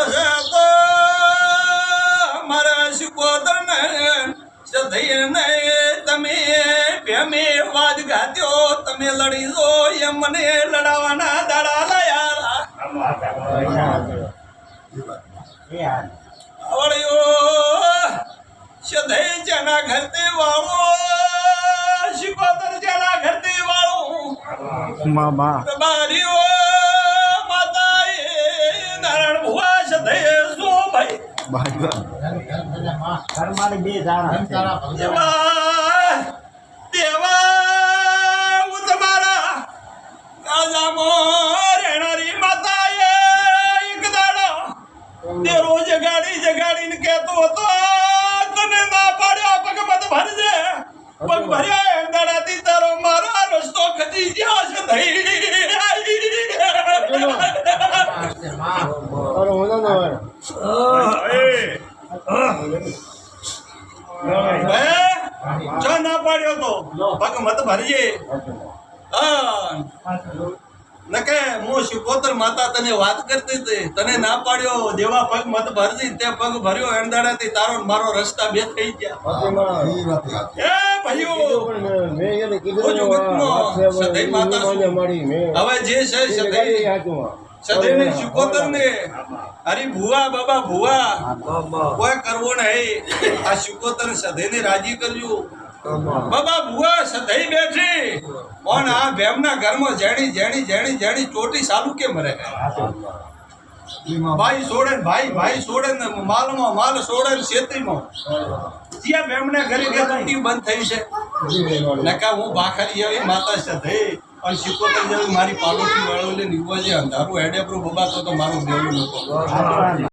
બસ તો મારા શિકોતર ને સધઈને તમે ભેમે વાદ ગાત્યો તમે લડી જો એમ મને લડાવાના દાડા લાયા આવડ્યો સધઈ જેના ઘરતે વાળો શિકોતર જેના ઘરતે વાળો મામા બારીઓ માતાએ નારાયણ ભુવા સધઈ સો ભાઈ દેવા હું તમારા કાજામાં રહેનારી માતાએ એક દાડો તે રોજ જગાડીને કહેતો હતો તને ના પાડ્યા પગ મત ભરજે પગ ભર્યા એક દાડાથી તારો મારો રસ્તો ખજી ગયો છે ચો ના પાડ્યો તો પગ મત ભરજે નકે હું શિકોતર માતા તને વાત કરતી હતી તને ના પાડ્યો જેવા પગ મત ભરજી તે પગ ભર્યો એંડાડાથી તારો મારો રસ્તા બે થઈ ગયા એ ભાઈઓ સદૈ માતા હવે જે છે સદૈ શિકોતર ને અરે ભુવા બાબા ભુવા કોઈ કરવો નહીં આ શિકોતર સદૈ ને રાજી કરજો બાબા ભુવા સધઈ બેઠી પણ આ ભેમના ઘરમાં જેણી ચોટી સાલું કેમ રહે ભાઈ છોડે ભાઈ છોડે ને માલમાં માલ છોડે ને છેતરીમાં ત્યાં ભેમના ઘરે કે ચોટી બંધ થઈ છે નકા હું ભાખરી આવી માતા સધઈ અને શિકોતર જેવી મારી પાડોશી વાળો નિવો જે અંધારું હેડે બાબા તો મારું દેવું નતો